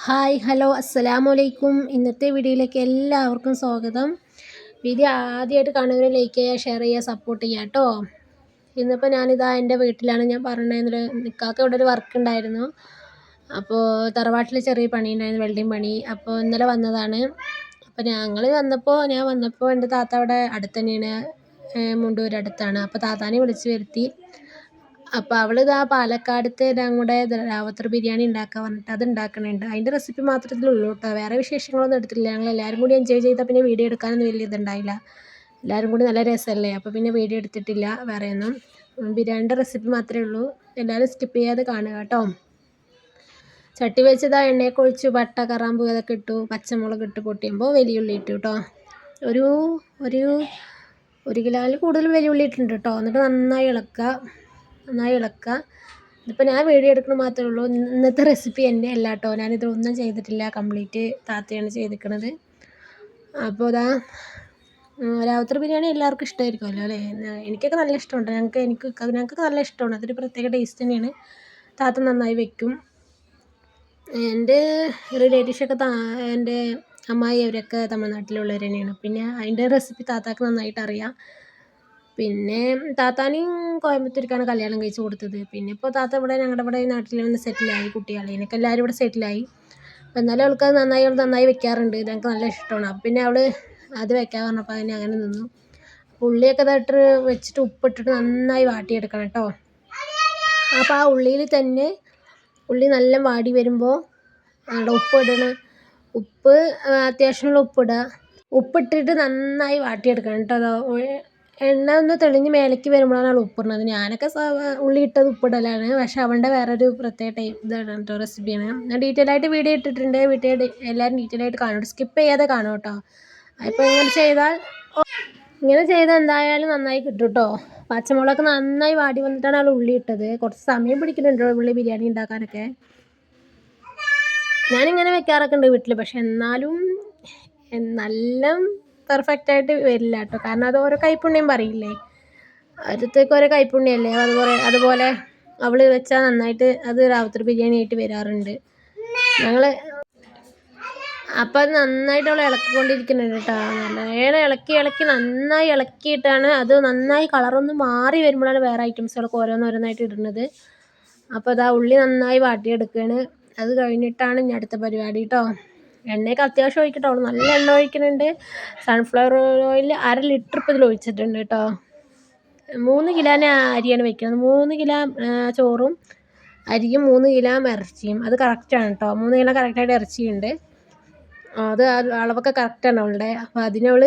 Hi hello അസ്സലാമു അലൈക്കും. ഇന്നത്തെ വീഡിയോയിലേക്ക് എല്ലാവർക്കും സ്വാഗതം. വീഡിയോ ആദ്യമായിട്ട് കാണുന്നവരെ ലൈക്ക് ചെയ്യുക, ഷെയർ ചെയ്യുക, സപ്പോർട്ട് ചെയ്യുക കേട്ടോ. ഇന്നിപ്പോൾ ഞാനിതാ എൻ്റെ വീട്ടിലാണ്. ഞാൻ പറഞ്ഞതിൽ നിക്കാക്ക് ഇവിടെ ഒരു വർക്ക് ഉണ്ടായിരുന്നു. അപ്പോൾ തറവാട്ടിൽ ചെറിയ പണി ഉണ്ടായിരുന്നു, വെൽഡിങ് പണി. അപ്പോൾ ഇന്നലെ വന്നതാണ്. അപ്പോൾ ഞാൻ വന്നപ്പോൾ എൻ്റെ താത്ത അവിടെ അടുത്ത് തന്നെയാണ്, മുണ്ടൂർ അടുത്താണ്. അപ്പോൾ താത്താനെ വിളിച്ച് വരുത്തി. അപ്പോൾ അവളിതാ പാലക്കാടത്തെ ഞങ്ങളുടെ രാവത്തർ ബിരിയാണി ഉണ്ടാക്കാൻ പറഞ്ഞിട്ട് അത് ഉണ്ടാക്കുന്നുണ്ട്. അതിൻ്റെ റെസിപ്പി മാത്രമേ ഉള്ളൂ കേട്ടോ, വേറെ വിശേഷങ്ങളൊന്നും എടുത്തിട്ടില്ല. ഞങ്ങൾ എല്ലാവരും കൂടി എൻജോയ് ചെയ്താൽ പിന്നെ വീഡിയോ എടുക്കാനൊന്നും വലിയ ഇതുണ്ടായില്ല. എല്ലാവരും കൂടി നല്ല രസമല്ലേ, അപ്പോൾ പിന്നെ വീഡിയോ എടുത്തിട്ടില്ല വേറെയൊന്നും. ബിരിയാണിൻ്റെ റെസിപ്പി മാത്രമേ ഉള്ളൂ. എല്ലാവരും സ്കിപ്പ് ചെയ്യാതെ കാണുക കേട്ടോ. ചട്ടി വെച്ചതാ എണ്ണയൊക്കെ ഒഴിച്ചു, പട്ട കറാമ്പൂ അതൊക്കെ ഇട്ടു, പച്ചമുളക് ഇട്ട് പൊട്ടിയുമ്പോൾ വലിയ ഉള്ളി ഇട്ടു കേട്ടോ. ഒരു ഒരു ഒരു കിലോയിൽ കൂടുതൽ വലിയ ഉള്ളി ഇട്ടിട്ടുണ്ട് കേട്ടോ. എന്നിട്ട് നന്നായി ഇളക്കുക. ഇതിപ്പോൾ ഞാൻ വീഡിയോ എടുക്കുന്നത് മാത്രമേ ഉള്ളൂ. ഇന്നത്തെ റെസിപ്പി എൻ്റെ അല്ല കേട്ടോ, ഞാനിതൊന്നും ചെയ്തിട്ടില്ല, കംപ്ലീറ്റ് താത്തയാണ് ചെയ്തിരിക്കുന്നത്. അപ്പോൾ രാവത്തർ ബിരിയാണി എല്ലാവർക്കും ഇഷ്ടമായിരിക്കുമല്ലോ അല്ലേ. എനിക്കൊക്കെ നല്ല ഇഷ്ടമുണ്ട്. ഞങ്ങൾക്ക് നല്ല ഇഷ്ടമാണ്. അതൊരു പ്രത്യേക ടേസ്റ്റ് തന്നെയാണ്. താത്ത നന്നായി വെക്കും. എൻ്റെ റിലേറ്റീവ്സൊക്കെ എൻ്റെ അമ്മായി അവരൊക്കെ തമിഴ്നാട്ടിലുള്ളവർ തന്നെയാണ്. പിന്നെ അതിൻ്റെ റെസിപ്പി താത്താക്ക് നന്നായിട്ട് അറിയാം. പിന്നെ താത്താനെയും കോയമ്പത്തൂർക്കാണ് കല്യാണം കഴിച്ച് കൊടുത്തത്. പിന്നെ ഇപ്പോൾ താത്ത ഞങ്ങളുടെ ഇവിടെ നാട്ടിൽ വന്ന് സെറ്റിലായി. കുട്ടികളെയൊക്കെ എല്ലാവരും ഇവിടെ സെറ്റിലായി. അപ്പോൾ എന്നാലും അവൾക്ക് അത് നന്നായി വെക്കാറുണ്ട്. ഞങ്ങൾക്ക് നല്ല ഇഷ്ടമാണ്. അപ്പം പിന്നെ അവൾ അത് വെക്കാൻ പറഞ്ഞപ്പോൾ അങ്ങനെ നിന്നു. ഉള്ളിയൊക്കെ ഇട്ട് വെച്ചിട്ട് ഉപ്പിട്ടിട്ട് നന്നായി വാട്ടിയെടുക്കണം കേട്ടോ. അപ്പോൾ ആ ഉള്ളിയിൽ തന്നെ ഉള്ളി നല്ല വാടി വരുമ്പോൾ അവിടെ ഉപ്പ് അത്യാവശ്യമുള്ള ഉപ്പിടുക. ഉപ്പിട്ടിട്ട് നന്നായി വാട്ടിയെടുക്കണം കേട്ടോ. എണ്ണ ഒന്ന് തെളിഞ്ഞ് മേലേക്ക് വരുമ്പോഴാണ് ഉപ്പിടുന്നത്. ഞാനൊക്കെ ഉള്ളി ഇട്ടത് ഉപ്പിടലാണ്, പക്ഷെ അവളുടെ വേറൊരു പ്രത്യേക ഇതാണ് കേട്ടോ, റെസിപ്പിയാണ്. ഞാൻ ഡീറ്റെയിൽ ആയിട്ട് വീഡിയോ ഇട്ടിട്ടുണ്ട്. വീട്ടിൽ എല്ലാവരും ഡീറ്റെയിൽ ആയിട്ട് കാണും, സ്കിപ്പ് ചെയ്യാതെ കാണും കേട്ടോ. അപ്പോൾ ഇങ്ങനെ ചെയ്താൽ എന്തായാലും നന്നായി കിട്ടും കേട്ടോ. പച്ചമുളക് നന്നായി വാടി വന്നിട്ടാണ് അവൾ ഉള്ളി ഇട്ടത്. കുറച്ച് സമയം പിടിക്കുന്നുണ്ടോ ഉള്ളി ബിരിയാണി ഉണ്ടാക്കാനൊക്കെ. ഞാനിങ്ങനെ വെക്കാറൊക്കെ ഉണ്ട് വീട്ടിൽ, പക്ഷെ എന്നാലും നല്ല പെർഫെക്റ്റായിട്ട് വരില്ല കേട്ടോ. കാരണം അത് ഓരോ കൈപ്പുണ്യം പറയില്ലേ, ഓരോരുത്തർക്ക് ഓരോ കൈപ്പുണ്യമല്ലേ. അതുപോലെ അവൾ വെച്ചാൽ നന്നായിട്ട് അത് രാവത്തർ ബിരിയാണി ആയിട്ട് വരാറുണ്ട് ഞങ്ങൾ. അപ്പം അത് നന്നായിട്ട് അവൾ ഇളക്കിക്കൊണ്ടിരിക്കുന്നുണ്ട് കേട്ടോ. നല്ല ഇളക്കി നന്നായി ഇളക്കിയിട്ടാണ് അത് നന്നായി കളറൊന്ന് മാറി വരുമ്പോഴാണ് വേറെ ഐറ്റംസുകളൊക്കെ ഓരോന്നായിട്ട് ഇടുന്നത്. അപ്പോൾ ഉള്ളി നന്നായി വാട്ടിയെടുക്കുകയാണ്. അത് കഴിഞ്ഞിട്ടാണ് ഇനി അടുത്ത പരിപാടി കേട്ടോ. എണ്ണയൊക്കെ അത്യാവശ്യം ഒഴിക്കട്ടോ. അവൾ നല്ല എണ്ണ ഒഴിക്കുന്നുണ്ട്. സൺഫ്ലവർ ഓയിൽ 1/2 ലിറ്റർ ഇപ്പോൾ ഇതിൽ ഒഴിച്ചിട്ടുണ്ട് കേട്ടോ. 3 കിലോന് അരിയാണ് വെക്കുന്നത്. 3 കിലോ ചോറും അരിയും 3 കിലോ ഇറച്ചിയും. അത് കറക്റ്റാണ് കേട്ടോ. 3 കിലോ കറക്റ്റായിട്ട് ഇറച്ചിയുണ്ട്. അത് അളവൊക്കെ കറക്റ്റാണ് അവളുടെ. അപ്പോൾ അതിനവൾ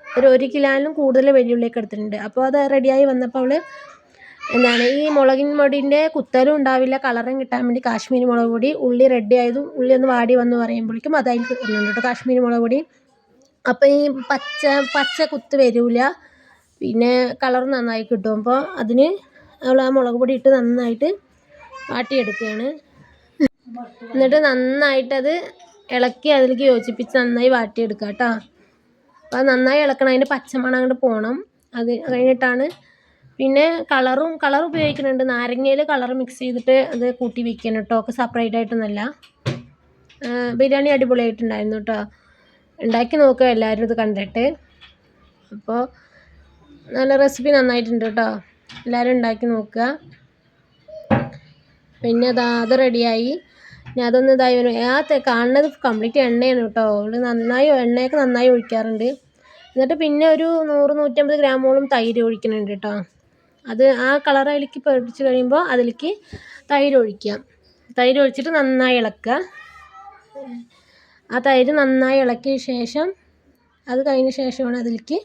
ഒരു 1 കിലോയിലും കൂടുതൽ വെല്ലുള്ളിയൊക്കെ എടുത്തിട്ടുണ്ട്. അപ്പോൾ അത് റെഡിയായി വന്നപ്പോൾ അവൾ ഈ മുളകിൻ പൊടിൻ്റെ കുത്തലും ഉണ്ടാവില്ല, കളറും കിട്ടാൻ വേണ്ടി കാശ്മീരി മുളക് പൊടി, ഉള്ളി റെഡി ആയതും ഉള്ളി ഒന്ന് വാടി വന്ന് പറയുമ്പോഴേക്കും അതായി ഇടുന്നുണ്ട് കേട്ടോ, കാശ്മീരി മുളക് പൊടി. അപ്പോൾ ഈ പച്ച കുത്ത് വരില്ല, പിന്നെ കളർ നന്നായി കിട്ടും. അപ്പോൾ അതിന് അവൾ ആ മുളക് പൊടി ഇട്ട് നന്നായിട്ട് വാട്ടിയെടുക്കുകയാണ്. എന്നിട്ട് നന്നായിട്ടത് ഇളക്കി അതിലേക്ക് യോജിപ്പിച്ച് നന്നായി വാട്ടിയെടുക്കുക കേട്ടോ. അപ്പോൾ നന്നായി ഇളക്കണം, അതിൻ്റെ പച്ചമണം അങ്ങോട്ട് പോകണം. അത് കഴിഞ്ഞിട്ടാണ് പിന്നെ കളർ ഉപയോഗിക്കുന്നുണ്ട്. നാരങ്ങയിൽ കളർ മിക്സ് ചെയ്തിട്ട് അത് കൂട്ടി വെക്കണം കേട്ടോ, ഒക്കെ സെപ്പറേറ്റ് ആയിട്ടൊന്നുമല്ല. ബിരിയാണി അടിപൊളിയായിട്ടുണ്ടായിരുന്നു കേട്ടോ. ഉണ്ടാക്കി നോക്കുക എല്ലാവരും ഇത് കണ്ടിട്ട്. അപ്പോൾ നല്ല റെസിപ്പി നന്നായിട്ടുണ്ട് കേട്ടോ, എല്ലാവരും ഉണ്ടാക്കി നോക്കുക. പിന്നെ അത് റെഡിയായി. ഇനി അതൊന്ന് ഇതായി വരും. കാണുന്നത് കംപ്ലീറ്റ് എണ്ണയാണ് കേട്ടോ. എണ്ണയൊക്കെ നന്നായി ഒഴിക്കാറുണ്ട്. എന്നിട്ട് പിന്നെ ഒരു 100-150 ഗ്രാമോളം തൈര് ഒഴിക്കുന്നുണ്ട് കേട്ടോ. അത് ആ കളർ അതിലേക്ക് പൊടിച്ച് കഴിയുമ്പോൾ അതിലേക്ക് തൈര് ഒഴിക്കുക. തൈര് ഒഴിച്ചിട്ട് നന്നായി ഇളക്കുക. ആ തൈര് നന്നായി ഇളക്കിയ ശേഷം അത് കഴിഞ്ഞ ശേഷമാണ് അതിലേക്ക്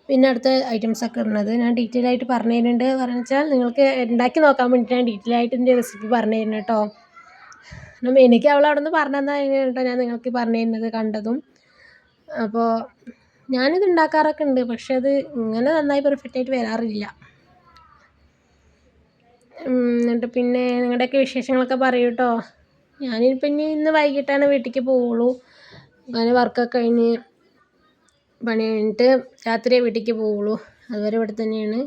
പിന്നെ അടുത്ത ഐറ്റംസൊക്കെ ഇടുന്നത്. ഞാൻ ഡീറ്റെയിൽ ആയിട്ട് പറഞ്ഞു തരുന്നുണ്ട്. പറഞ്ഞു വെച്ചാൽ നിങ്ങൾക്ക് ഉണ്ടാക്കി നോക്കാൻ വേണ്ടിയിട്ട് ഞാൻ ഡീറ്റെയിൽ ആയിട്ട് എൻ്റെ റെസിപ്പി പറഞ്ഞു തരുന്നത് കേട്ടോ. എനിക്ക് അവൾ അവിടെ നിന്ന് പറഞ്ഞു തന്നാൽ കേട്ടോ ഞാൻ നിങ്ങൾക്ക് പറഞ്ഞു തരുന്നത് കണ്ടതും. അപ്പോൾ ഞാനിത് ഉണ്ടാക്കാറൊക്കെ ഉണ്ട്, പക്ഷെ അത് ഇങ്ങനെ നന്നായി പെർഫെക്റ്റായിട്ട് വരാറില്ല. എന്നിട്ട് പിന്നെ നിങ്ങളുടെയൊക്കെ വിശേഷങ്ങളൊക്കെ പറയൂ കേട്ടോ. ഞാനിപ്പോൾ ഇന്ന് വൈകിട്ടാണ് വീട്ടിലേക്ക് പോവുള്ളൂ. അങ്ങനെ വർക്കൊക്കെ കഴിഞ്ഞ് പണി കഴിഞ്ഞിട്ട് രാത്രിയേ വീട്ടിലേക്ക് പോവുള്ളൂ. അതുവരെ ഇവിടെ തന്നെയാണ്.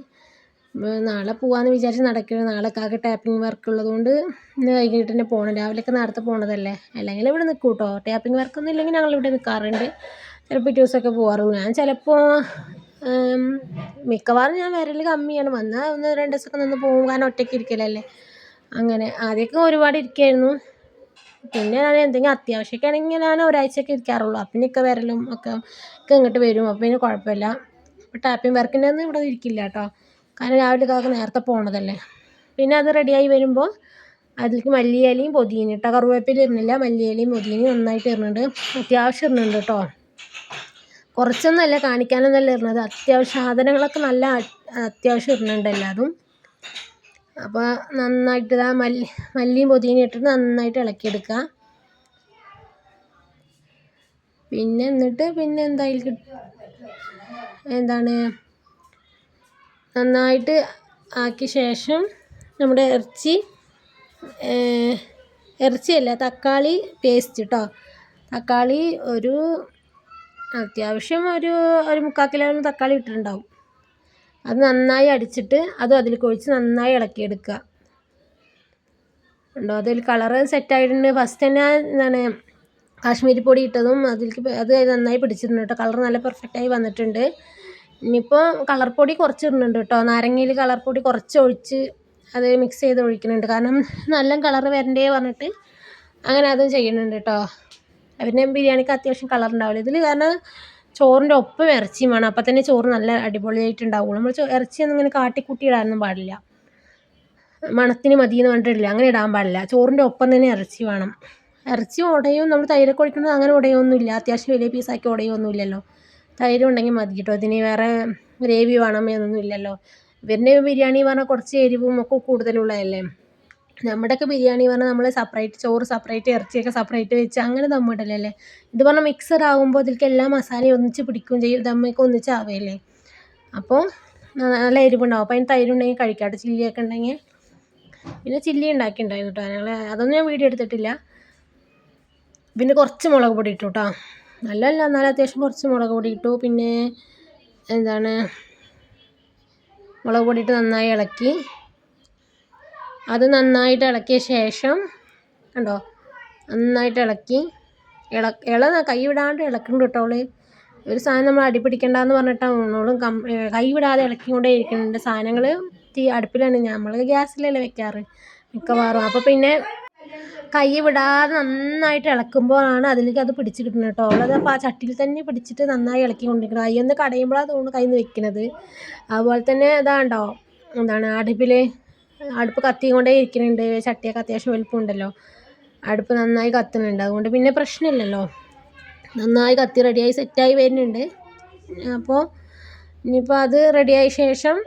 നാളെ പോകാമെന്ന് വിചാരിച്ച് നടക്കുകയാണ്. നാളെ കാക്ക് ടാപ്പിംഗ് വർക്ക് ഉള്ളതുകൊണ്ട് ഇന്ന് വൈകിട്ട് തന്നെ പോകണം. രാവിലെയൊക്കെ നേരത്തെ പോകണതല്ലേ. അല്ലെങ്കിൽ ഇവിടെ നിൽക്കും കേട്ടോ. ടാപ്പിംഗ് വർക്കൊന്നും ഇല്ലെങ്കിൽ ഞങ്ങളിവിടെ നിൽക്കാറുണ്ട്. ചിലപ്പോൾ പിറ്റേ ദിവസമൊക്കെ പോകാറുള്ളൂ. ഞാൻ ചിലപ്പോൾ മിക്കവാറും ഞാൻ വരൽ കമ്മിയാണ്. വന്നാൽ 1-2 ദിവസമൊക്കെ നിന്ന് പോകും. കാരണം ഒറ്റയ്ക്ക് ഇരിക്കലല്ലേ. അങ്ങനെ ആദ്യമൊക്കെ ഒരുപാട് ഇരിക്കുമായിരുന്നു. പിന്നെ ഞാൻ എന്തെങ്കിലും അത്യാവശ്യമൊക്കെ ആണെങ്കിൽ ഞാൻ ഒരാഴ്ചയൊക്കെ ഇരിക്കാറുള്ളൂ. അപ്പം ഇക്ക വരലും ഒക്കെ ഇങ്ങോട്ട് വരും. അപ്പം പിന്നെ കുഴപ്പമില്ല. ഇപ്പോൾ ടാപ്പിംഗ് വർക്കിൻ്റെ ഒന്നും ഇവിടെ ഇരിക്കില്ല കേട്ടോ. കാരണം രാവിലെ കാക്ക നേരത്തെ പോകണതല്ലേ. പിന്നെ അത് റെഡിയായി വരുമ്പോൾ അതിലേക്ക് മല്ലിയിലയും പുതിനയും കേട്ടോ. കറിവേപ്പില ഇടുന്നില്ല. മല്ലിയിലയും പുതിനയും നന്നായിട്ട് ഇടുന്നുണ്ട്. അത്യാവശ്യം ഇടുന്നുണ്ട് കേട്ടോ. കുറച്ചൊന്നുമല്ല, കാണിക്കാനൊന്നുമല്ല ഇടുന്നത്. അത്യാവശ്യം സാധനങ്ങളൊക്കെ നല്ല അത്യാവശ്യം ഇടുന്നുണ്ട് എല്ലാതും. അപ്പോൾ നന്നായിട്ട് മല്ലിയും പുതിനയും ഇട്ടിട്ട് നന്നായിട്ട് ഇളക്കിയെടുക്കുക. പിന്നെ എന്നിട്ട് പിന്നെ എന്താണ് നന്നായിട്ട് ആക്കിയ ശേഷം നമ്മുടെ ഇറച്ചിയല്ല, തക്കാളി പേസ്റ്റ് കേട്ടോ. തക്കാളി അത്യാവശ്യം ഒരു 3/4 കിലോ തക്കാളി ഇട്ടിട്ടുണ്ടാവും. അത് നന്നായി അടിച്ചിട്ട് അതും അതിലേക്ക് ഒഴിച്ച് നന്നായി ഇളക്കിയെടുക്കുക. ഉണ്ടോ, അതിൽ കളറ് സെറ്റായിട്ടുണ്ട്. ഫസ്റ്റ് തന്നെ എന്താണ് കാശ്മീരി പൊടി ഇട്ടതും അത് നന്നായി പിടിച്ചിട്ടുണ്ട് കേട്ടോ. കളർ നല്ല പെർഫെക്റ്റായി വന്നിട്ടുണ്ട്. ഇനിയിപ്പോൾ കളർ പൊടി കുറച്ച് ഇടുന്നുണ്ട് കേട്ടോ. നാരങ്ങയിൽ കളർ പൊടി കുറച്ച് ഒഴിച്ച് അത് മിക്സ് ചെയ്ത് ഒഴിക്കുന്നുണ്ട്. കാരണം നല്ല കളർ വരണ്ടേ പറഞ്ഞിട്ട് അങ്ങനെ അതും ചെയ്യുന്നുണ്ട് കേട്ടോ. പിന്നെ ബിരിയാണിക്ക് അത്യാവശ്യം കളർ ഉണ്ടാവില്ല ഇതിൽ. കാരണം ചോറിൻ്റെ ഒപ്പം ഇറച്ചിയും വേണം. അപ്പം തന്നെ ചോറ് നല്ല അടിപൊളിയായിട്ടുണ്ടാവുള്ളൂ. നമ്മൾ ഇറച്ചിയൊന്നും ഇങ്ങനെ കാട്ടിക്കൂട്ടി ഇടാനൊന്നും പാടില്ല. മണത്തിന് മതിയെന്ന് പറഞ്ഞിട്ടില്ല, അങ്ങനെ ഇടാൻ പാടില്ല. ചോറിൻ്റെ ഒപ്പം തന്നെ ഇറച്ചി വേണം. ഇറച്ചി ഉടയും, നമ്മൾ തൈരൊക്കെ ഒഴിക്കുന്നത് അങ്ങനെ ഉടയൊന്നുമില്ല. അത്യാവശ്യം വലിയ പീസാക്കി ഉടയൊന്നുമില്ലല്ലോ. തൈര് ഉണ്ടെങ്കിൽ മതി കേട്ടോ. ഇതിന് വേറെ ഗ്രേവി വേണം എന്നൊന്നും ഇല്ലല്ലോ. ഇവരുടെ ബിരിയാണി പറഞ്ഞാൽ കുറച്ച് എരിവും ഒക്കെ കൂടുതലുള്ളതല്ലേ. നമ്മുടെയൊക്കെ ബിരിയാണി പറഞ്ഞാൽ നമ്മൾ സെപ്പറേറ്റ് ചോറ് സെപ്പറേറ്റ് ഇറച്ചിയൊക്കെ സെപ്പറേറ്റ് വെച്ച് അങ്ങനെ ദമ്മിടലല്ലേ. ഇത് പറഞ്ഞാൽ മിക്സർ ആകുമ്പോൾ ഇതിലേക്ക് എല്ലാ മസാലയും ഒന്നിച്ച് പിടിക്കുകയും ചെയ്യും. ദമ്മൊക്കെ ഒന്നിച്ചാവുകയല്ലേ. അപ്പോൾ നല്ല എരിവുണ്ടാവും. അപ്പോൾ അതിന് തൈരുണ്ടെങ്കിൽ കഴിക്കാം. ചില്ലിയൊക്കെ ഉണ്ടെങ്കിൽ. പിന്നെ ചില്ലി ഉണ്ടാക്കിയിട്ടുണ്ടായിരുന്നു കേട്ടോ ഞങ്ങൾ. അതൊന്നും ഞാൻ വീഡിയോ എടുത്തിട്ടില്ല. പിന്നെ കുറച്ച് മുളക് പൊടി ഇട്ടു കേട്ടോ. നല്ലതല്ല എന്നാലും അത്യാവശ്യം കുറച്ച് മുളക് പൊടി ഇട്ടു. പിന്നെ മുളക് പൊടി ഇട്ട് നന്നായി ഇളക്കി. അത് നന്നായിട്ട് ഇളക്കിയ ശേഷം കണ്ടോ, നന്നായിട്ട് ഇളക്കി. കൈ വിടാണ്ട് ഇളക്കുന്നുണ്ട് കേട്ടോ. ഒരു സാധനം നമ്മൾ അടിപിടിക്കണ്ടെന്ന് പറഞ്ഞിട്ടാണ് അവളും കൈ വിടാതെ ഇളക്കിക്കൊണ്ടേ ഇരിക്കുന്നുണ്ട്. സാധനങ്ങൾ അടുപ്പിലാണ്, നമ്മൾ ഗ്യാസിലല്ലേ വെക്കാറ് മിക്കവാറും. അപ്പോൾ പിന്നെ കൈ വിടാതെ നന്നായിട്ട് ഇളക്കുമ്പോഴാണ് അതിലേക്ക് അത് പിടിച്ച് കിട്ടുന്നത് കേട്ടോ. അവളത് അപ്പോൾ ആ ചട്ടിയിൽ തന്നെ പിടിച്ചിട്ട് നന്നായി ഇളക്കിക്കൊണ്ടിരിക്കണം. കൈ ഒന്ന് കടയുമ്പോഴാണ് തോന്നുന്നു കയ്യിൽ നിന്ന് വെക്കുന്നത്. അതുപോലെ തന്നെ ഇതാണ്ടോ അടുപ്പ് കത്തിക്കൊണ്ടേ ഇരിക്കുന്നുണ്ട്. ചട്ടിയൊക്കെ അത്യാവശ്യം വലുപ്പമുണ്ടല്ലോ. അടുപ്പ് നന്നായി കത്തുന്നുണ്ട്. അതുകൊണ്ട് പിന്നെ പ്രശ്നമില്ലല്ലോ. നന്നായി കത്തി റെഡിയായി സെറ്റായി വരുന്നുണ്ട്. അപ്പോൾ ഇനിയിപ്പോൾ അത് റെഡിയായ ശേഷം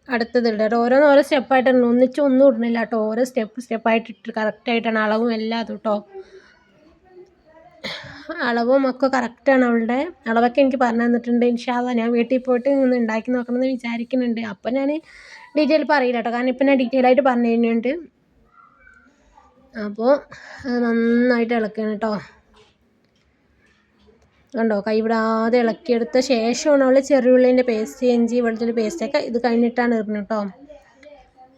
അടുത്തത് ഇടാം. ഓരോന്നോരോ സ്റ്റെപ്പായിട്ട് ഒന്നും ഇടുന്നില്ല കേട്ടോ. ഓരോ സ്റ്റെപ്പായിട്ട് ഇട്ട് കറക്റ്റായിട്ടാണ് അളവും എല്ലാം അത് കേട്ടോ. അളവും ഒക്കെ കറക്റ്റാണ്. അവളുടെ അളവൊക്കെ എനിക്ക് പറഞ്ഞു തന്നിട്ടുണ്ട്. ഇൻഷാ അല്ലാഹ് ഞാൻ വീട്ടിൽ പോയിട്ട് ഒന്ന് ഉണ്ടാക്കി നോക്കണമെന്ന് വിചാരിക്കുന്നുണ്ട്. അപ്പം ഞാൻ ഡീറ്റെയിൽ പറയില്ല കേട്ടോ. കാരണം ഇപ്പം ഞാൻ ഡീറ്റെയിൽ ആയിട്ട് പറഞ്ഞു തരുന്നുണ്ട്. അപ്പോൾ നന്നായിട്ട് ഇളക്കണം കേട്ടോ. കണ്ടോ, കൈവിടാതെ ഇളക്കിയെടുത്ത ശേഷമാണ് അവൾ ചെറിയുള്ളിൻ്റെ പേസ്റ്റ്, ഇഞ്ചി വെളുത്തുള്ളി പേസ്റ്റൊക്കെ ഇത് കഴിഞ്ഞിട്ടാണ് ഇടുന്നത് കേട്ടോ.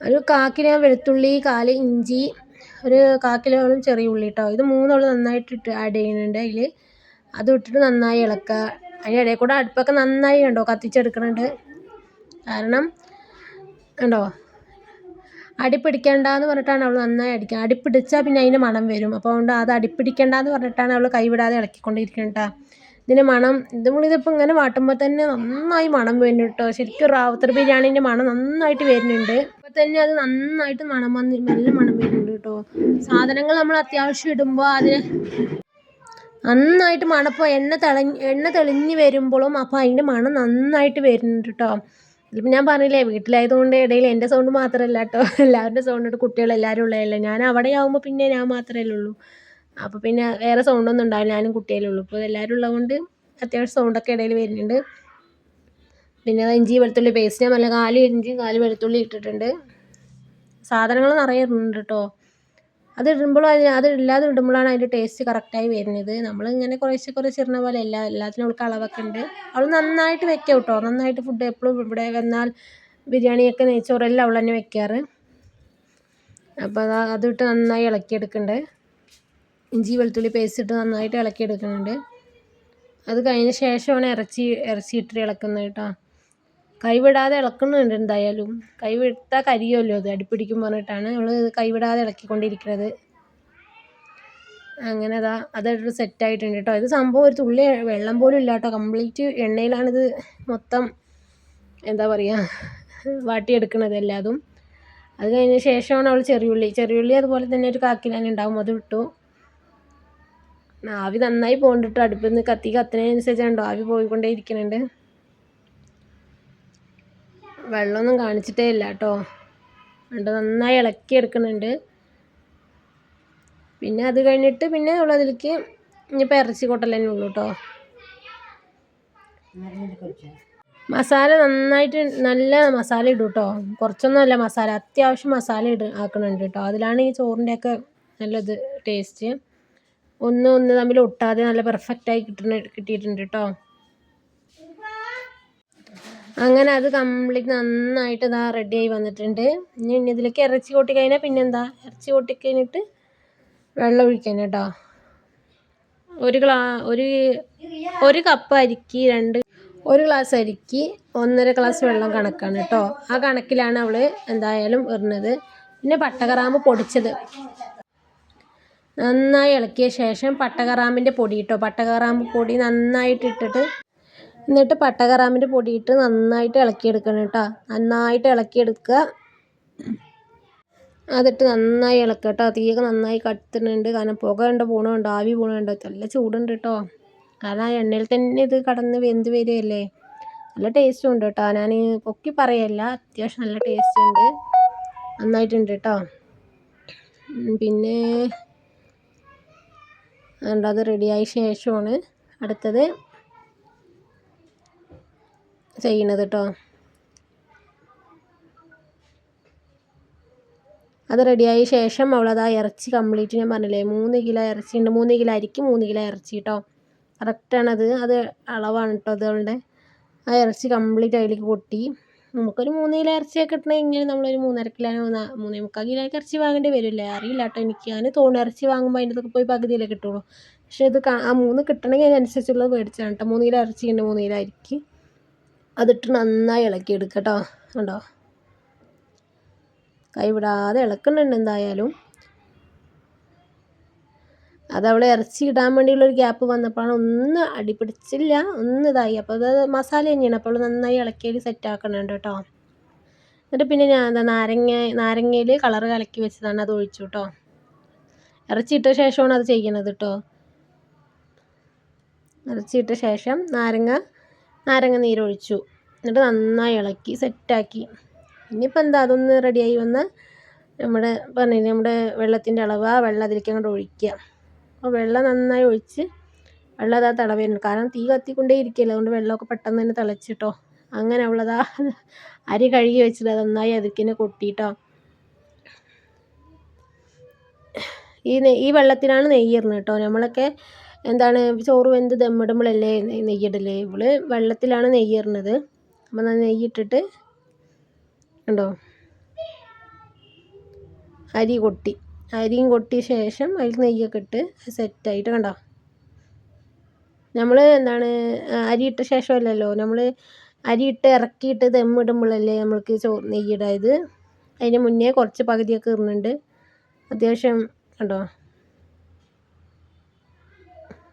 ഒരു 1/4 കിലോ വെളുത്തുള്ളി, 1/4 ഇഞ്ചി, ഒരു 1/4 കിലോളം ചെറിയ ഉള്ളി കേട്ടോ. ഇത് 3 നന്നായിട്ട് ആഡ് ചെയ്യുന്നുണ്ട് അതിൽ. അത് ഇട്ടിട്ട് നന്നായി ഇളക്കുക. അതിൻ്റെ ഇടയിൽ കൂടെ അടുപ്പൊക്കെ നന്നായി കണ്ടോ കത്തിച്ചെടുക്കുന്നുണ്ട്. കാരണം കണ്ടോ അടിപ്പിടിക്കണ്ടെന്ന് പറഞ്ഞിട്ടാണ് അവൾ നന്നായി അടിക്കുക. അടിപ്പിടിച്ചാൽ പിന്നെ അതിൻ്റെ മണം വരും. അപ്പോൾ അതുകൊണ്ട് അത് അടിപ്പിടിക്കണ്ടെന്ന് പറഞ്ഞിട്ടാണ് അവൾ കൈവിടാതെ ഇളക്കിക്കൊണ്ടിരിക്കുന്നത് കേട്ടോ. ഇതിൻ്റെ മണം ഇതിപ്പോൾ ഇങ്ങനെ വാട്ടുമ്പോൾ തന്നെ നന്നായി മണം വരുന്നുണ്ട് കേട്ടോ. ശരിക്കും റാവുത്തർ ബിരിയാണീൻ്റെ മണം നന്നായിട്ട് വരുന്നുണ്ട്. അപ്പോൾ തന്നെ അത് നന്നായിട്ട് നല്ല മണം വരുന്നുണ്ട് കേട്ടോ. സാധനങ്ങൾ നമ്മൾ അത്യാവശ്യം ഇടുമ്പോൾ അതിന് നന്നായിട്ട് മണപ്പോൾ എണ്ണ തെളിഞ്ഞ് വരുമ്പോഴും അപ്പോൾ അതിൻ്റെ മണം നന്നായിട്ട് വരുന്നുണ്ട് കേട്ടോ. ഇതിപ്പോൾ ഞാൻ പറഞ്ഞില്ലേ വീട്ടിലായതുകൊണ്ട് ഇടയിൽ എൻ്റെ സൗണ്ട് മാത്രമല്ല കേട്ടോ, എല്ലാവരുടെ സൗണ്ട് ഉണ്ട്. കുട്ടികളെല്ലാവരും ഉള്ളതല്ലേ. ഞാൻ അവിടെ ആകുമ്പോൾ പിന്നെ ഞാൻ മാത്രമേ ഉള്ളൂ. അപ്പോൾ പിന്നെ വേറെ സൗണ്ടൊന്നും ഉണ്ടാവില്ല. ഞാനും കുട്ടിയല്ലേ ഉള്ളൂ. ഇപ്പോൾ എല്ലാവരും ഉള്ളതുകൊണ്ട് അത്യാവശ്യം സൗണ്ടൊക്കെ ഇടയിൽ വരുന്നുണ്ട്. പിന്നെ ഇഞ്ചി വെളുത്തുള്ളി പേസ്റ്റ് ഞാൻ 4 ഇഞ്ചിയും 4 വെളുത്തുള്ളി ഇട്ടിട്ടുണ്ട്. സാധനങ്ങൾ നിറയെ ഇടുന്നുണ്ട് കേട്ടോ. അത് ഇല്ലാതെ ഇടുമ്പോഴാണ് അതിൻ്റെ ടേസ്റ്റ് കറക്റ്റായി വരുന്നത്. നമ്മളിങ്ങനെ കുറേശ്ശെ ഇടുന്ന പോലെ എല്ലാത്തിനും അവൾക്ക് അളവൊക്കെ ഉണ്ട്. അവൾ നന്നായിട്ട് വെക്കും കേട്ടോ. നന്നായിട്ട് ഫുഡ് എപ്പോഴും ഇവിടെ വന്നാൽ ബിരിയാണിയൊക്കെ നെയ്ച്ചോറെല്ലാം അവൾ തന്നെ വെക്കാറ്. അപ്പോൾ അതിട്ട് നന്നായി ഇളക്കിയെടുക്കുന്നുണ്ട്. ഇഞ്ചി വെളുത്തുള്ളി പേസ്റ്റ് ഇട്ട് നന്നായിട്ട് ഇളക്കിയെടുക്കുന്നുണ്ട്. അത് കഴിഞ്ഞ ശേഷമാണ് ഇറച്ചിയിട്ട് ഇളക്കുന്നത് കേട്ടോ. കൈവിടാതെ ഇളക്കുന്നുണ്ട്. എന്തായാലും കൈവിട്ടാൽ കരിയുമല്ലോ, അത് അടിപ്പിടിക്കും പറഞ്ഞിട്ടാണ് നമ്മൾ കൈവിടാതെ ഇളക്കിക്കൊണ്ടിരിക്കുന്നത്. അങ്ങനെ അതൊരു സെറ്റായിട്ടുണ്ട് കേട്ടോ. ഇത് സംഭവം ഒരു തുള്ളി വെള്ളം പോലും ഇല്ല കേട്ടോ. കംപ്ലീറ്റ് എണ്ണയിലാണിത് മൊത്തം എന്താ പറയുക വാട്ടിയെടുക്കുന്നത് എല്ലാതും. അത് കഴിഞ്ഞ ശേഷമാണ് അവൾ ചെറിയുള്ളി അതുപോലെ തന്നെ ഒരു കാക്കിലാണ് ഉണ്ടാവും, അത് ഇട്ടു. ആവി നന്നായി പോകണ്ടിട്ടോ. അടുപ്പിൽ നിന്ന് കത്തുന്നതിനനുസരിച്ചുണ്ടോ ആവി പോയിക്കൊണ്ടേ ഇരിക്കുന്നുണ്ട്. വെള്ളമൊന്നും കാണിച്ചിട്ടേ ഇല്ല കേട്ടോ. എന്നിട്ട് നന്നായി ഇളക്കിയെടുക്കുന്നുണ്ട്. പിന്നെ അത് കഴിഞ്ഞിട്ട് പിന്നെ അവളതിലേക്ക് ഇനിയിപ്പോൾ ഇറച്ചി കൊട്ടൽ തന്നെ ഉള്ളൂ കേട്ടോ. മസാല നന്നായിട്ട് നല്ല മസാല ഇടും കേട്ടോ. കുറച്ചൊന്നുമല്ല മസാല, അത്യാവശ്യം മസാല ആക്കുന്നുണ്ട് കേട്ടോ. അതിലാണ് ഈ ചോറിൻ്റെയൊക്കെ നല്ലത് ടേസ്റ്റ്. ഒന്ന് തമ്മിൽ ഒട്ടാതെ നല്ല പെർഫെക്റ്റായി കിട്ടിയിട്ടുണ്ട് കേട്ടോ. അങ്ങനെ അത് കംപ്ലീറ്റ് നന്നായിട്ട് റെഡിയായി വന്നിട്ടുണ്ട്. ഇനി ഇതിലേക്ക് ഇറച്ചി കൊട്ടി കഴിഞ്ഞാൽ പിന്നെന്താ, ഇറച്ചി കൊട്ടി കഴിഞ്ഞിട്ട് വെള്ളം ഒഴിക്കാൻ കേട്ടോ. ഒരു കപ്പ് അരിക്ക് 1 ഗ്ലാസ് അരിക്ക് 1.5 ഗ്ലാസ് വെള്ളം കണക്കാണ് കേട്ടോ. ആ കണക്കിലാണ് അവൾ എന്തായാലും ഇടുന്നത്. പിന്നെ പട്ടകറാമ്പ് പൊടിച്ചത് നന്നായി ഇളക്കിയ ശേഷം പട്ടകറാമ്പിൻ്റെ പൊടി കേട്ടോ. പട്ടകറാമ്പ് പൊടി നന്നായിട്ട് ഇട്ടിട്ട് എന്നിട്ട് പട്ടകറാമ്പിൻ്റെ പൊടി ഇട്ട് നന്നായിട്ട് ഇളക്കിയെടുക്കണം കേട്ടോ. നന്നായിട്ട് ഇളക്കിയെടുക്കുക. അതിട്ട് നന്നായി ഇളക്കുക കേട്ടോ. തീയൊക്കെ നന്നായി കത്തുന്നുണ്ട്. കാരണം പുക കണ്ട് പോകണുണ്ട്, ആവി പോകണുണ്ട്, നല്ല ചൂടുണ്ട് കേട്ടോ. കാരണം ആ എണ്ണയിൽ തന്നെ ഇത് കടന്ന് വെന്ത് വരികയല്ലേ. നല്ല ടേസ്റ്റും ഉണ്ട് കേട്ടോ. ഞാൻ പൊക്കി പറയല്ല, അത്യാവശ്യം നല്ല ടേസ്റ്റ് ഉണ്ട്, നന്നായിട്ടുണ്ട് കേട്ടോ. പിന്നെ അത് റെഡിയായ ശേഷമാണ് അടുത്തത് ചെയ്യണത് കേട്ടോ. അത് റെഡിയായ ശേഷം അവളത് ഇറച്ചി കംപ്ലീറ്റ്, ഞാൻ പറഞ്ഞില്ലേ 3 കിലോ ഇറച്ചി ഉണ്ട്. 3 കിലോ അരിക്ക് 3 കിലോ ഇറച്ചി കേട്ടോ. കറക്റ്റാണത്, അത് അളവാണ് കേട്ടോ അത് അവളുടെ. ആ ഇറച്ചി കംപ്ലീറ്റ് അതിലേക്ക് കൊട്ടി. നമുക്കൊരു 3 കിലോ ഇറച്ചിയൊക്കെ കിട്ടണമെങ്കിൽ നമ്മളൊരു 3.5 കിലോ 3.25 കിലോയ്ക്ക് ഇറച്ചി വാങ്ങേണ്ടി വരില്ലേ, അറിയില്ല കേട്ടോ എനിക്ക്. ഞാൻ തോന്നുന്നു ഇറച്ചി വാങ്ങുമ്പോൾ അതിൻ്റെ അതൊക്കെ പോയി പകുതിയിലേ കിട്ടുള്ളൂ. പക്ഷേ ഇത് ആ 3 കിട്ടണമെങ്കിൽ അതിനനുസരിച്ചുള്ളത് മേടിച്ചാണ് കേട്ടോ. 3 കിലോ ഇറച്ചി ഉണ്ട്, 3 കിലോ അരിക്ക്. അതിട്ട് നന്നായി ഇളക്കിയെടുക്കുക കേട്ടോ. കണ്ടോ, കൈവിടാതെ ഇളക്കുന്നുണ്ട് എന്തായാലും. അതവൾ ഇറച്ചി ഇടാൻ വേണ്ടിയുള്ളൊരു ഗ്യാപ്പ് വന്നപ്പോഴാണ് ഒന്ന് അടിപിടിച്ചില്ല, ഒന്ന് ഇതായി. അപ്പോൾ അത് മസാല തന്നെയാണ്. അപ്പോൾ നന്നായി ഇളക്കിയത് സെറ്റാക്കണുണ്ട് കേട്ടോ. എന്നിട്ട് പിന്നെ ഞാൻ നാരങ്ങയിൽ കളർ കലക്കി വെച്ചതാണ്, അത് ഒഴിച്ചു കേട്ടോ. ഇറച്ചി ഇട്ട ശേഷമാണ് അത് ചെയ്യണത് കേട്ടോ. ഇറച്ചി ഇട്ട ശേഷം നാരങ്ങ നീരൊഴിച്ചു. എന്നിട്ട് നന്നായി ഇളക്കി സെറ്റാക്കി. ഇനിയിപ്പോൾ എന്താ, അതൊന്ന് റെഡിയായി വന്ന് നമ്മുടെ വെള്ളത്തിൻ്റെ അളവ്, ആ വെള്ളം അതിലേക്ക് അങ്ങോട്ട് ഒഴിക്കുക. അപ്പോൾ വെള്ളം നന്നായി ഒഴിച്ച് വെള്ളം തിളവരുന്നു. കാരണം തീ കത്തിക്കൊണ്ടേ ഇരിക്കുകയല്ലോ, അതുകൊണ്ട് വെള്ളമൊക്കെ പെട്ടെന്ന് തന്നെ തിളച്ചിട്ടോ. അങ്ങനെ അവളതാ അരി കഴുകി വെച്ചിട്ട് അത് നന്നായി അതിലേക്ക് കൊട്ടിയിട്ടോ. ഈ വെള്ളത്തിലാണ് നെയ്യിടുന്നത് കേട്ടോ. നമ്മളൊക്കെ എന്താണ് ചോറ് വെന്ത് ദമ്മിടുമ്പോഴല്ലേ നെയ്യിടല്. ഇവള് വെള്ളത്തിലാണ് നെയ്യിടുന്നത്. അപ്പം നെയ്യിട്ടിട്ട് കണ്ടോ അരിയും കൊട്ടിയ ശേഷം അതിൽ നെയ്യൊക്കെ ഇട്ട് സെറ്റായിട്ട് കണ്ടോ. നമ്മൾ അരി ഇട്ട ശേഷമല്ലല്ലോ, നമ്മൾ അരി ഇട്ട് ഇറക്കിയിട്ട് ദമ്മിടുമ്പോഴല്ലേ നമ്മൾക്ക് നെയ്യിടായത്. അതിന് മുന്നേ കുറച്ച് പകുതിയൊക്കെ ഇടുന്നുണ്ട്. അത്യാവശ്യം കണ്ടോ.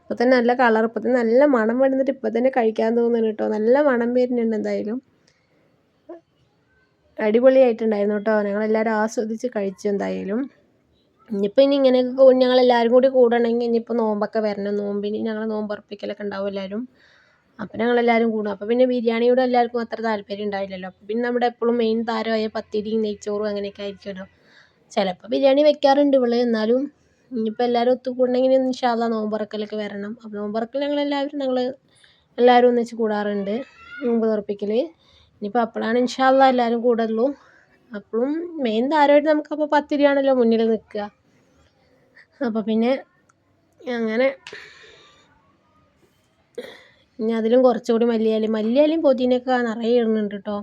ഇപ്പോൾ തന്നെ നല്ല കളർ, ഇപ്പോൾ തന്നെ നല്ല മണം വരുന്നിട്ട് ഇപ്പോൾ തന്നെ കഴിക്കാൻ തോന്നുന്നു കേട്ടോ. നല്ല മണം വരുന്നുണ്ട് എന്തായാലും. അടിപൊളിയായിട്ടുണ്ടായിരുന്നു കേട്ടോ. ഞങ്ങളെല്ലാവരും ആസ്വദിച്ച് കഴിച്ചു എന്തായാലും. ഇനി ഇങ്ങനെയൊക്കെ ഞങ്ങളെല്ലാവരും കൂടി കൂടണമെങ്കിൽ ഇനിയിപ്പോൾ നോമ്പൊക്കെ വരണം. നോമ്പിന് ഞങ്ങൾ നോമ്പുറപ്പിക്കലൊക്കെ ഉണ്ടാവും എല്ലാവരും. അപ്പോൾ ഞങ്ങളെല്ലാവരും കൂടും. അപ്പോൾ പിന്നെ ബിരിയാണിയോട് എല്ലാവർക്കും അത്ര താല്പര്യം ഉണ്ടാവില്ലല്ലോ. അപ്പോൾ പിന്നെ നമ്മുടെ എപ്പോഴും മെയിൻ താരമായ പത്തിരിയും നെയ്ച്ചോറും അങ്ങനെയൊക്കെ ആയിരിക്കുമല്ലോ. ചിലപ്പോൾ ബിരിയാണി വെക്കാറുണ്ട് ഇവള്. എന്നാലും ഇനിയിപ്പോൾ എല്ലാവരും ഒത്തുകൂടണമെങ്കിൽ ഇൻഷാ അല്ലാഹ് നോമ്പുറക്കലൊക്കെ വരണം. അപ്പോൾ നോമ്പുറക്കൽ ഞങ്ങളെല്ലാവരും ഒന്നിച്ച് കൂടാറുണ്ട്, നോമ്പ് തുറപ്പിക്കൽ. ഇനിയിപ്പോൾ അപ്പോഴാണ് ഇൻഷാ അല്ലാഹ് എല്ലാവരും കൂടുള്ളൂ. അപ്പോഴും മെയിൻ താരമായിട്ട് നമുക്കപ്പോൾ പത്തിരിയാണല്ലോ മുന്നിൽ നിൽക്കുക. അപ്പോൾ പിന്നെ അങ്ങനെ ഇനി അതിലും കുറച്ചുകൂടി മല്ലിയിലയും പുതിനയൊക്കെ നിറയെ ഇടുന്നുണ്ട് കേട്ടോ.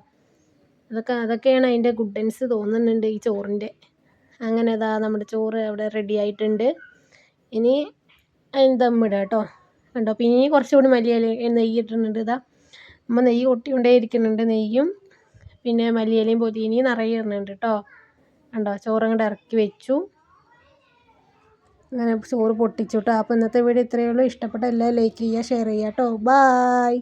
അതൊക്കെയാണ് അതിൻ്റെ ഗുഡൻസ് തോന്നുന്നുണ്ട് ഈ ചോറിൻ്റെ. അങ്ങനെ ഇതാ നമ്മുടെ ചോറ് അവിടെ റെഡി ആയിട്ടുണ്ട്. ഇനി അതിന് ദമ്മിടുക കേട്ടോ. കണ്ടോ, പിന്നെ കുറച്ചുകൂടി മല്ലിയില നെയ്യ് ഇട്ടിട്ടുണ്ട്. ഇതാ നമ്മൾ നെയ്യ് കൊട്ടിക്കൊണ്ടേ ഇരിക്കുന്നുണ്ട്. നെയ്യും പിന്നെ മല്ലിയിലയും പുതിനയും നിറയെ ഇടുന്നുണ്ട് കേട്ടോ. കണ്ടോ, ചോറങ്ങോട്ട് ഇറക്കി വെച്ചു. അങ്ങനെ ചോറ് പൊട്ടിച്ചു കേട്ടോ. അപ്പോൾ ഇന്നത്തെ വീഡിയോ ഇത്രയേ ഉള്ളൂ. ഇഷ്ടപ്പെട്ട എല്ലാം ലൈക്ക് ചെയ്യുക, ഷെയർ ചെയ്യുക കേട്ടോ. ബായ്.